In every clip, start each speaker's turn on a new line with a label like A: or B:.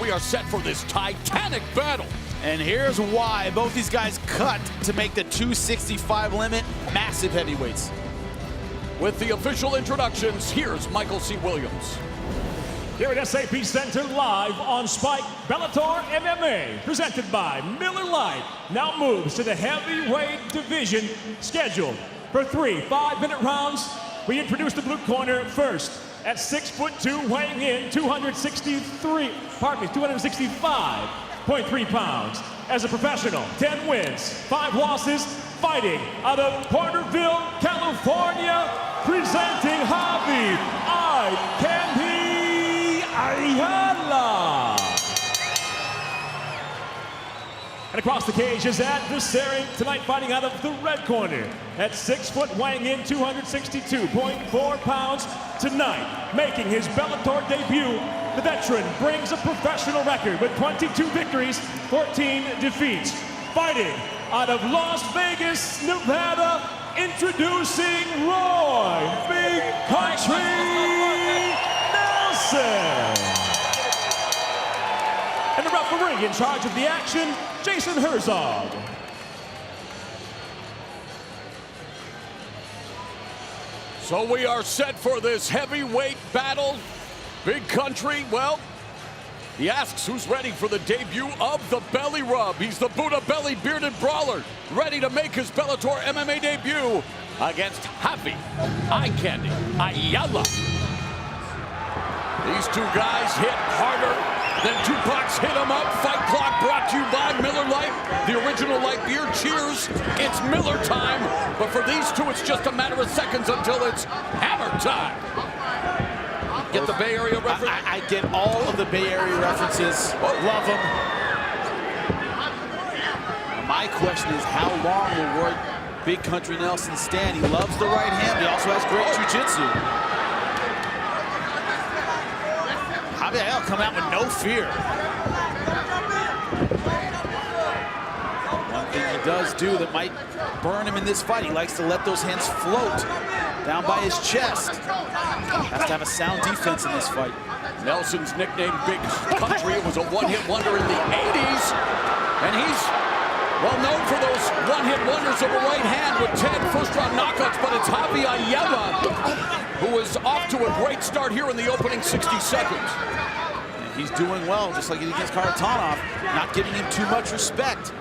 A: we are set for this titanic battle.
B: And here's why. Both these guys cut to make the 265 limit. Massive heavyweights.
A: With the official introductions, here's Michael C. Williams.
C: Here at SAP Center, live on Spike, Bellator MMA, presented by Miller Lite, now moves to the heavyweight division, scheduled for 3 5-minute rounds. We introduce the blue corner first. At 6'2", weighing in 265.3 pounds. As a professional, 10 wins, 5 losses, fighting out of Porterville, California, presenting Javi Ayala. And across the cage is adversary tonight, fighting out of the red corner. At 6 foot, weighing in 262.4 pounds tonight, making his Bellator debut. The veteran brings a professional record with 22 victories, 14 defeats. Fighting out of Las Vegas, Nevada, introducing Roy Big Country Nelson. And the referee in charge of the action, Jason Herzog.
A: So we are set for this heavyweight battle. Big Country, well, he asks who's ready for the debut of the belly rub. He's the Buddha belly bearded brawler, ready to make his Bellator MMA debut against Javi Eye Candy Ayala. These two guys hit harder than Tupac's hit 'em up. Fight Clock brought to you by Miller Lite, the original light beer. Cheers, it's Miller time. But for these two, it's just a matter of seconds until it's hammer time. Get the Bay Area reference?
B: I get all of the Bay Area references. Love them. My question is, how long will Roy Big Country Nelson stand? He loves the right hand. He also has great jiu-jitsu. Javi Ayala come out with no fear. One thing he does do that might burn him in this fight, he likes to let those hands float down by his chest. Has to have a sound defense in this fight.
A: Nelson's nickname Big Country. It was a one-hit wonder in the 80s. And he's well known for those one-hit wonders of a right hand with 10 first-round knockouts. But it's Javi Ayala who is off to a great start here in the opening 60 seconds.
B: And he's doing well, just like he did against Kharitonov, not giving him too much respect.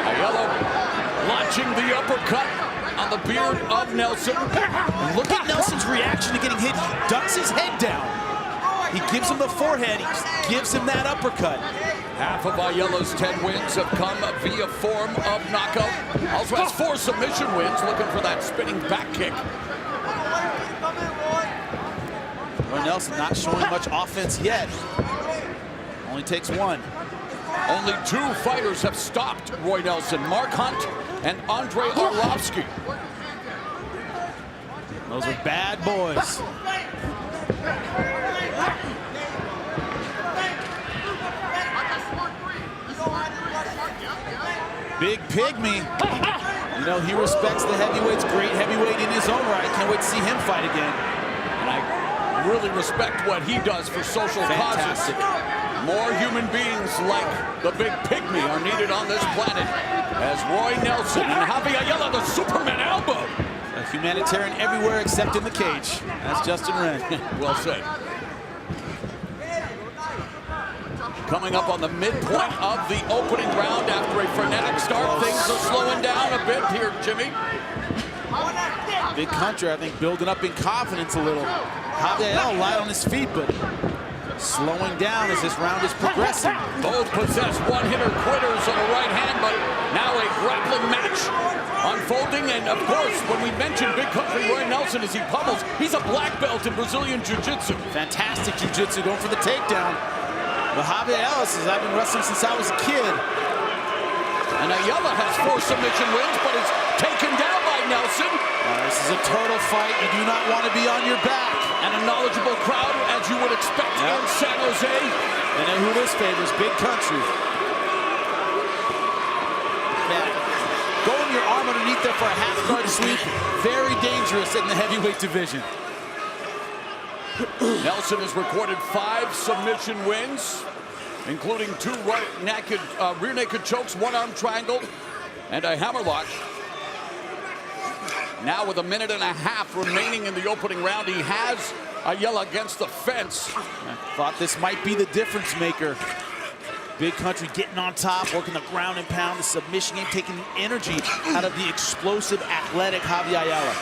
A: Ayala launching the uppercut on the beard of Nelson.
B: And look at Nelson's reaction to getting hit. He ducks his head down. He gives him the forehead. He gives him that uppercut.
A: Half of Ayala's 10 wins have come via form of knockout. Also has 4 submission wins, looking for that spinning back kick.
B: Roy Nelson not showing much offense yet. Only takes 1.
A: Only 2 fighters have stopped Roy Nelson, Mark Hunt and Andrei Arlovsky.
B: Those are bad boys. Big Pygmy. You know, he respects the heavyweights. Great heavyweight in his own right. Can't wait to see him fight again.
A: And I really respect what he does for social
B: Fantastic.
A: causes. More human beings like the Big Pygmy are needed on this planet. As Roy Nelson and Javi Ayala, the Superman elbow.
B: A humanitarian everywhere except in the cage. That's Justin Wren.
A: Well said. Coming up on the midpoint of the opening round after a frenetic start. Things are slowing down a bit here, Jimmy.
B: Big Country, I think, building up in confidence a little. Javi Ayala light on his feet, but slowing down as this round is progressing.
A: Both possess one-hitter quitters on the right hand, but now a grappling match unfolding. And of course, when we mentioned Big Country Roy Nelson as he pummels, he's a black belt in Brazilian Jiu-Jitsu.
B: Fantastic Jiu-Jitsu, going for the takedown. But Javi Ayala says, I've been wrestling since I was a kid.
A: And Ayala has 4 submission wins, but is taken down by Nelson.
B: This is a turtle fight. You do not want to be on your back.
A: And a knowledgeable crowd, as you would expect in San Jose.
B: And then who this favors, Big Country. Man, going your arm underneath there for a half guard sweep, very dangerous in the heavyweight division.
A: Nelson has recorded 5 submission wins, including 2 rear naked chokes, 1 arm triangle, and a hammerlock. Now with 1.5 minutes remaining in the opening round, he has Ayala against the fence.
B: I thought this might be the difference maker. Big Country getting on top, working the ground and pound, the submission game, taking the energy out of the explosive, athletic Javi Ayala.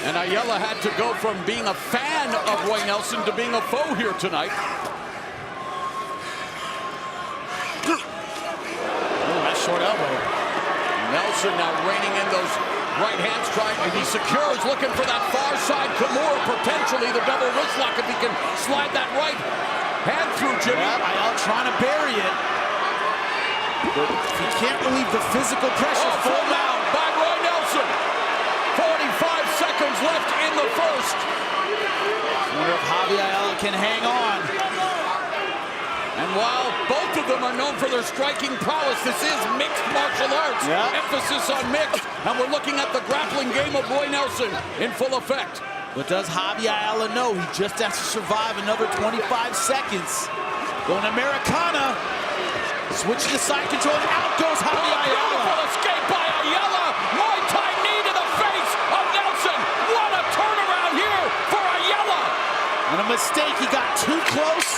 A: And Ayala had to go from being a fan of Roy Nelson to being a foe here tonight.
B: Oh, nice short elbow.
A: Nelson now reining in those right hands, trying, and he secures, looking for that far side. Kimura, potentially the double wrist lock if he can slide that right hand through, Jimmy.
B: Yeah, Ayala trying to bury it. But he can't relieve the physical pressure.
A: Full mount by Roy Nelson. 45 seconds left in the first.
B: I wonder if Javi Ayala can hang on.
A: And while both of them are known for their striking prowess, this is mixed martial arts.
B: Yeah.
A: Emphasis on mixed. And we're looking at the grappling game of Roy Nelson in full effect.
B: But does Javi Ayala know he just has to survive another 25 seconds? Going Americana. Switching to side control. Out goes Javi Ayala.
A: Beautiful escape by Ayala. Muay Thai knee to the face of Nelson. What a turnaround here for Ayala.
B: And a mistake. He got too close.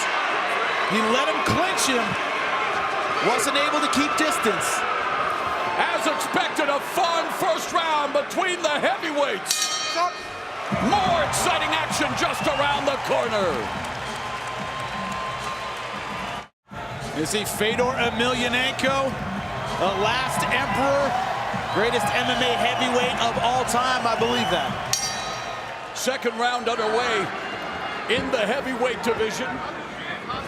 B: He let him clinch him. Wasn't able to keep distance.
A: As expected, a fun first round between the heavyweights. More exciting action just around the corner.
B: You see Fedor Emelianenko, the last emperor, greatest MMA heavyweight of all time, I believe that.
A: Second round underway in the heavyweight division.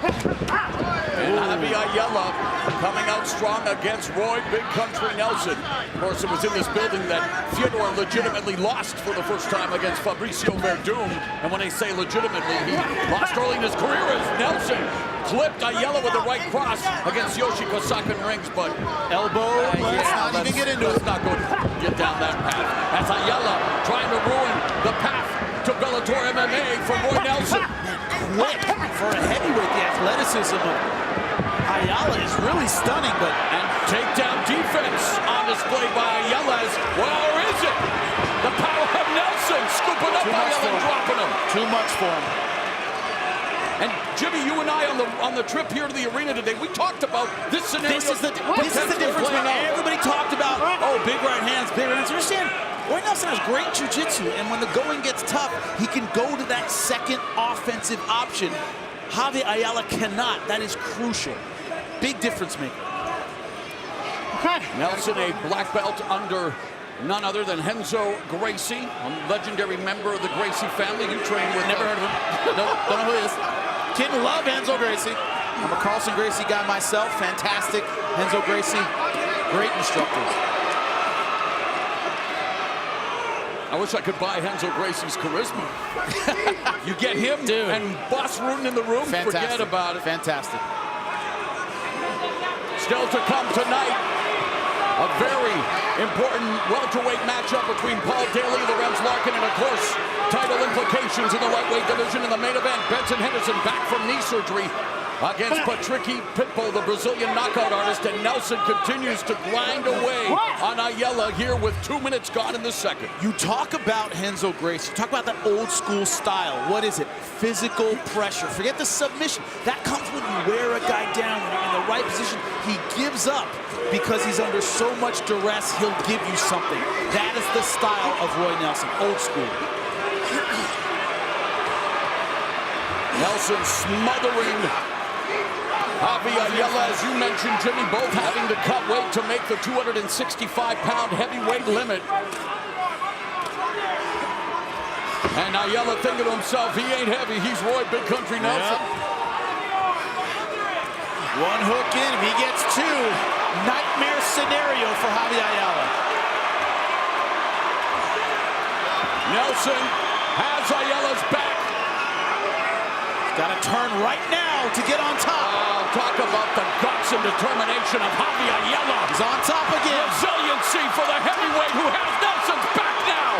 A: And Javi Ayala coming out strong against Roy Big Country Nelson. Of course, it was in this building that Fedor legitimately lost for the first time against Fabricio Verdum. And when I say legitimately, he lost early in his career as Nelson clipped Ayala with the right cross against Yoshi Kosaka in rings, but
B: elbow, let's not even get into it.
A: Let's not go get down that path. As Ayala trying to ruin the path to Bellator MMA for Roy Nelson.
B: Quick for a heavyweight. The athleticism of Ayala is really stunning, but
A: and takedown defense on display by Ayala. Well, or is it? The power of Nelson scooping up Ayala and dropping him.
B: Too much for him.
A: And Jimmy, you and I on the trip here to the arena today, we talked about this scenario.
B: This is the difference when everybody talked about, oh, big right hands, big right hands. You understand? Roy Nelson has great jiu-jitsu, and when the going gets tough, he can go to that second offensive option. Javi Ayala cannot. That is crucial. Big difference maker.
A: Nelson, a black belt under none other than Renzo Gracie, a legendary member of the Gracie family. You trained with.
B: Never heard of him. No, don't know who he is. Kid love Renzo Gracie. I'm a Carlson Gracie guy myself. Fantastic. Renzo Gracie, great instructor.
A: I wish I could buy Renzo Gracie's charisma. You get him, dude, and Boss Rutan in the room,
B: fantastic.
A: Forget about it.
B: Fantastic.
A: Still to come tonight, a very important welterweight matchup between Paul Daly, Lorenz Larkin, and of course, title implications in the lightweight division in the main event. Benson Henderson back from knee surgery against Patricky Pitbull, the Brazilian knockout artist, and Nelson continues to grind away on Ayala here with 2 minutes gone in the second.
B: You talk about Renzo Gracie, talk about that old school style. What is it? Physical pressure. Forget the submission. That comes when you wear a guy down, when you're in the right position. He gives up because he's under so much duress, he'll give you something. That is the style of Roy Nelson, old school.
A: Nelson smothering Javi Ayala, as you mentioned, Jimmy, both having to cut weight to make the 265-pound heavyweight limit. And Ayala thinking to himself, he ain't heavy, he's Roy Big Country Nelson.
B: Yeah. One hook in, if he gets two, nightmare scenario for Javi Ayala.
A: Nelson has Ayala's back.
B: Got to turn right now to get on top.
A: Talk about the guts and determination of Javi Ayala.
B: He's on top again.
A: Resiliency for the heavyweight who has Nelson's back now.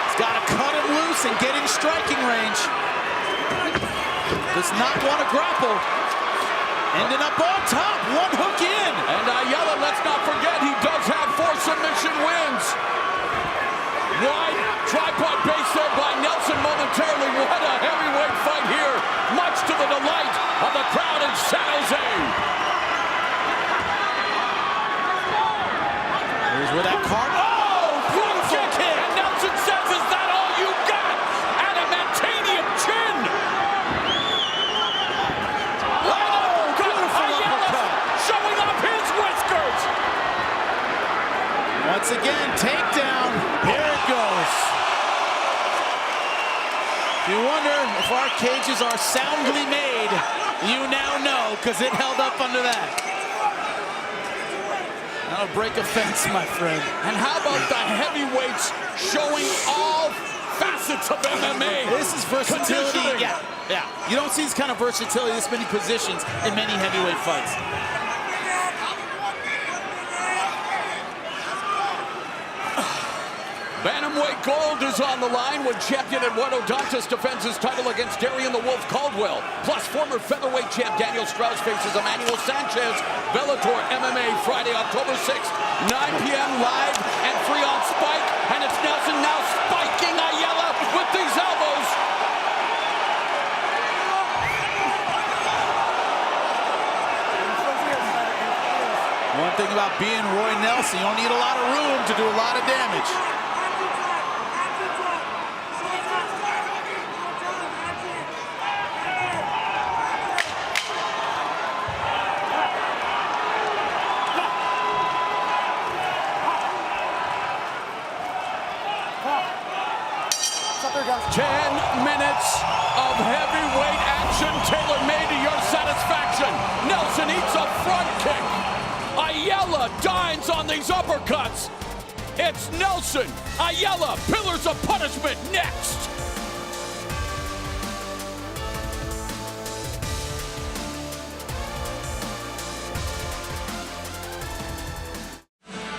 B: He's got to cut him loose and get in striking range. does not want to grapple. Ending up on top, one hook in.
A: And Ayala, let's not forget, he does have 4 submission wins. Wide tripod base there by Nelson momentarily. What a heavyweight fight here, much to the delight of the crowd in San Jose.
B: Here's where that card. Oh, beautiful kick.
A: And Nelson says, is that all you got? Adamantium chin. Showing off his whiskers.
B: Once again, takedown. Here it goes. If you wonder if our cages are soundly made, you now know, because it held up under that. That'll break a fence, my friend.
A: And how about the heavyweights showing all facets of MMA?
B: This is versatility. Yeah. You don't see this kind of versatility, this many positions in many heavyweight fights.
A: Bantamweight gold is on the line when champion Eduardo Dantas defends his title against Darian the Wolf Caldwell. Plus, former featherweight champ Daniel Strauss faces Emmanuel Sanchez. Bellator MMA Friday, October 6th, 9 p.m. live and free on Spike. And it's Nelson now spiking Ayala with these elbows.
B: One thing about being Roy Nelson, you don't need a lot of room to do a lot of damage.
A: Of heavyweight action tailor-made to your satisfaction. Nelson eats a front kick. Ayala dines on these uppercuts. It's Nelson. Ayala, pillars of punishment next.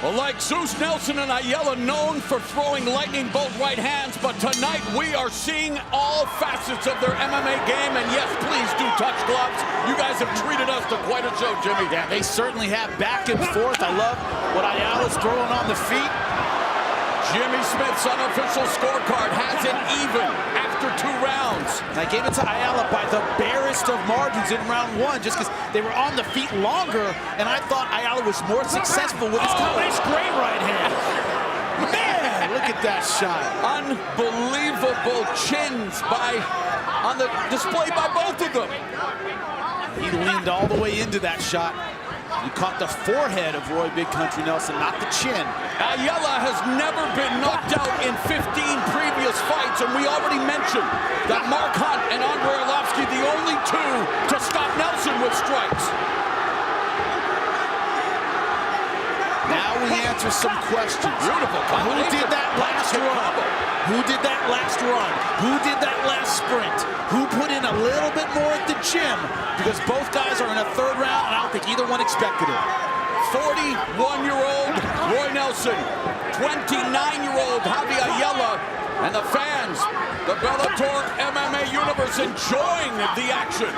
A: Well, like Zeus, Nelson and Ayala known for throwing lightning bolt right hands, but tonight we are seeing all facets of their MMA game, and yes, please do touch gloves. You guys have treated us to quite a show, Jimmy.
B: Yeah, they certainly have back and forth. I love what Ayala's throwing on the feet.
A: Jimmy Smith's unofficial scorecard has it even after 2 rounds.
B: And I gave it to Ayala by the barest of margins in round 1, just because they were on the feet longer, and I thought Ayala was more successful with his combination. Great right hand. Man, look at that shot.
A: Unbelievable chins on the display by both of them.
B: He leaned all the way into that shot. He caught the forehead of Roy Big Country Nelson, not the chin.
A: Ayala has never been knocked out in 15 previous fights, and we already mentioned that Mark Hunt and Andrei Arlovsky, the only 2 to stop Nelson with strikes.
B: Now we answer some questions.
A: Beautiful combination.
B: Who did that last run? Who did that last run? Who did that last sprint? Who put in a little bit more at the gym? Because both guys are in a 3rd round, and I don't think either one expected it.
A: 41-year-old Roy Nelson, 29-year-old Javi Ayala, and the fans, the Bellator MMA universe enjoying the action.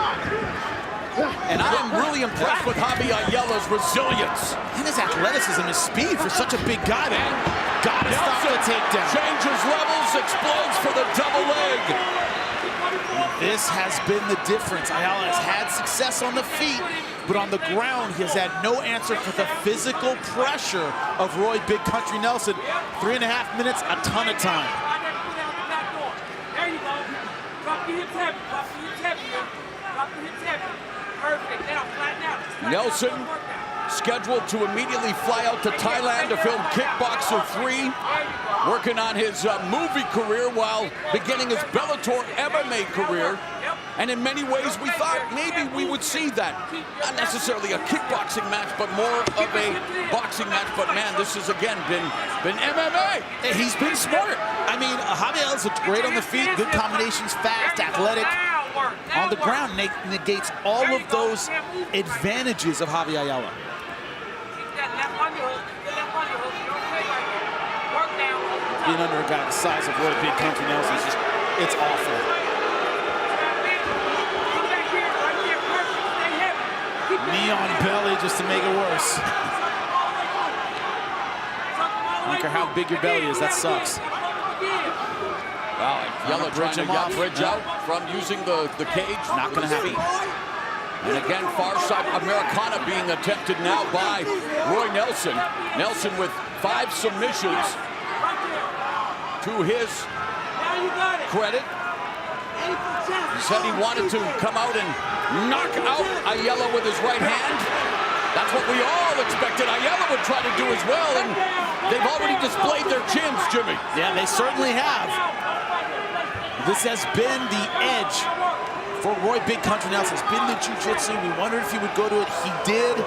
A: And I'm really impressed with Javi Ayala's resilience.
B: And his athleticism, his speed for such a big guy. Man, gotta stop the takedown.
A: Changes levels, explodes for the double leg.
B: This has been the difference. Ayala has had success on the feet, but on the ground, he has had no answer for the physical pressure of Roy Big Country Nelson. 3.5 minutes, a ton of time.
D: There you go. Drop your hips heavy. Drop your hips heavy. Drop your hips heavy. Perfect. Now, flatten out.
A: Nelson scheduled to immediately fly out to Thailand to film Kickboxer 3, working on his movie career while beginning his Bellator MMA career. And in many ways, we thought maybe we would see that. Not necessarily a kickboxing match, but more of a boxing match. But man, this has again been MMA.
B: He's been smart. I mean, Javier looks great on the feet, good combinations, fast, athletic. On the ground, negates all of those advantages of Javi Ayala. Being under a guy the size of Roy Big Country Nelson is just, it's awful. on belly just to make it worse. I don't care how big your belly is, that sucks.
A: Wow, Yella trying to bridge out from using the cage.
B: Not gonna happen.
A: And again, far side Americana being attempted now by Roy Nelson. Nelson with 5 submissions to his credit. He said he wanted to come out and knock out Ayala with his right hand. That's what we all expected Ayala would try to do as well, and they've already displayed their chins, Jimmy.
B: Yeah, they certainly have. This has been the edge for Roy Big Country Nelson. It's been the jiu-jitsu. We wondered if he would go to it. He did.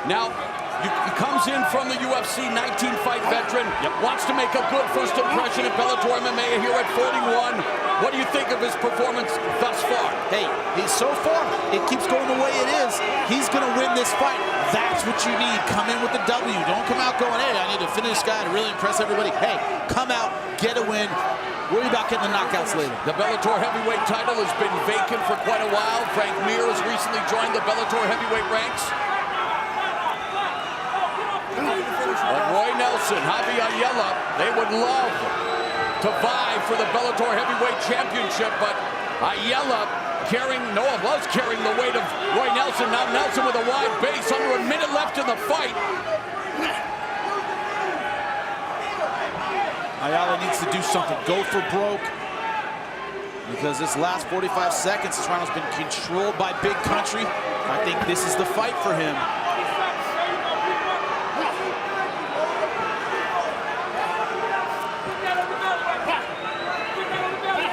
A: Now, he comes in from the UFC, 19-fight veteran. Wants to make a good first impression at Bellator MMA here at 41. What do you think of his performance thus far?
B: Hey, so far, it keeps going the way it is. He's going to win this fight. That's what you need. Come in with the W. Don't come out going, hey, I need to finish this guy to really impress everybody. Hey, come out, get a win. Worry about getting the knockouts later.
A: The Bellator heavyweight title has been vacant for quite a while. Frank Mir has recently joined the Bellator heavyweight ranks. But Roy Nelson, Javi Ayala, they would love to vie for the Bellator heavyweight championship, but Ayala was carrying the weight of Roy Nelson. Now Nelson with a wide base, under a minute left in the fight.
B: Ayala needs to do something, go for broke, because this last 45 seconds, this round has been controlled by Big Country. I think this is the fight for him.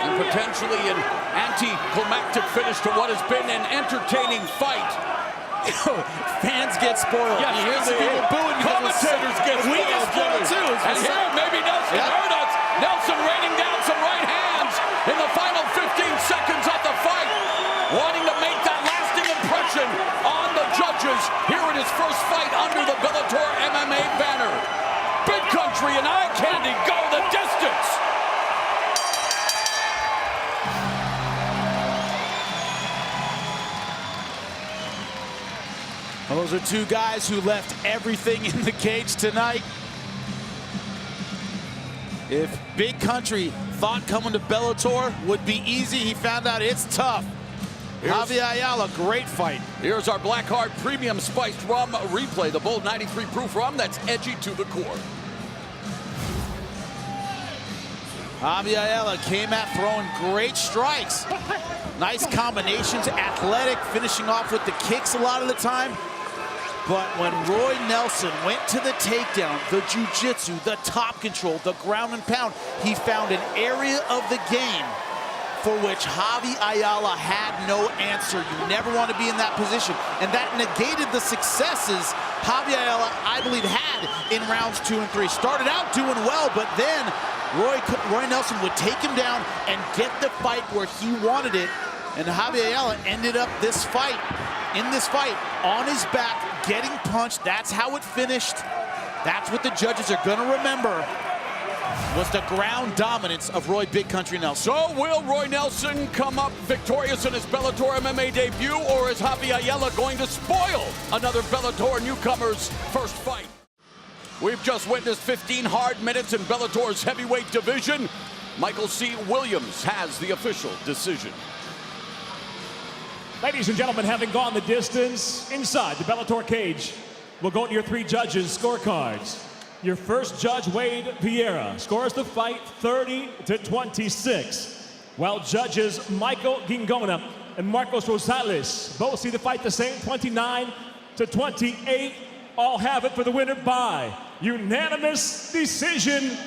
A: And potentially an anticlimactic finish to what has been an entertaining fight.
B: Fans get spoiled.
A: Yes,
B: you hear some people booing.
A: Commentators get spoiled.
B: We get spoiled too.
A: And here, maybe Nelson heard us. Nelson raining down some right hands in the final 15 seconds of the fight, wanting to make that lasting impression on the judges here in his first fight under the Bellator MMA banner. Big Country and Eye Candy go the distance.
B: Well, those are two guys who left everything in the cage tonight. If Big Country thought coming to Bellator would be easy, he found out it's tough. Javi Ayala, great fight.
A: Here's our Blackheart Premium Spiced Rum replay, the bold 93 proof rum that's edgy to the core.
B: Javi Ayala came at throwing great strikes. Nice combinations, athletic, finishing off with the kicks a lot of the time. But when Roy Nelson went to the takedown, the jiu-jitsu, the top control, the ground and pound, he found an area of the game for which Javi Ayala had no answer. You never want to be in that position. And that negated the successes Javi Ayala, I believe, had in rounds 2 and 3. Started out doing well, but then Roy Nelson would take him down and get the fight where he wanted it. And Javi Ayala ended up in this fight, on his back, getting punched. That's how it finished. That's what the judges are going to remember, was the ground dominance of Roy Big Country Nelson.
A: So will Roy Nelson come up victorious in his Bellator MMA debut, or is Javi Ayala going to spoil another Bellator newcomer's first fight? We've just witnessed 15 hard minutes in Bellator's heavyweight division. Michael C. Williams has the official decision.
C: Ladies and gentlemen, having gone the distance inside the Bellator cage, we'll go to your 3 judges' scorecards. Your first judge, Wade Vieira, scores the fight 30-26. While judges Michael Gingona and Marcos Rosales both see the fight the same, 29-28. All have it for the winner by unanimous decision,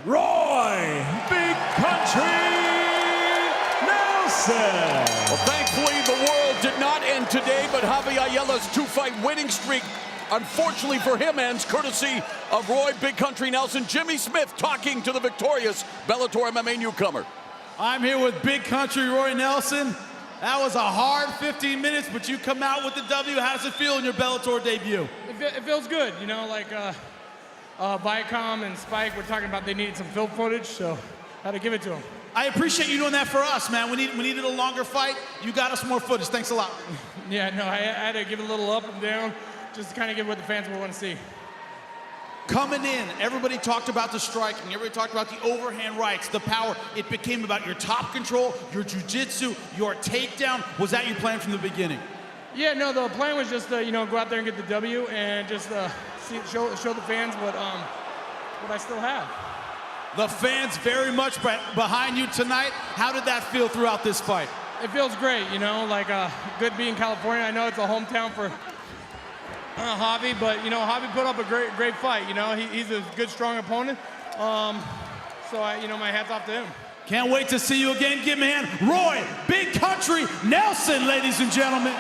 C: Roy Big Country Nelson.
A: Well, thankfully, the world did not end today, but Javi Ayala's 2-fight winning streak, unfortunately for him, ends courtesy of Roy Big Country Nelson. Jimmy Smith talking to the victorious Bellator MMA newcomer.
E: I'm here with Big Country Roy Nelson. That was a hard 15 minutes, but you come out with the W. How does it feel in your Bellator debut?
F: It feels good, you know, like Viacom and Spike were talking about they needed some film footage, so I had to give it to them.
E: I appreciate you doing that for us, man. We needed a longer fight. You got us more footage. Thanks a lot.
F: Yeah, no, I had to give it a little up and down just to kind of give what the fans will want to see.
E: Coming in, everybody talked about the striking, everybody talked about the overhand rights, the power. It became about your top control, your jiu-jitsu, your takedown. Was that your plan from the beginning?
F: Yeah, no, the plan was just to, go out there and get the W and just show the fans what I still have.
E: The fans very much behind you tonight. How did that feel throughout this fight?
F: It feels great, good being California. I know it's a hometown for Javi, but Javi put up a great fight. He's a good, strong opponent. So my hat's off to him.
E: Can't wait to see you again. Give him a hand. Roy, Big Country Nelson, ladies and gentlemen.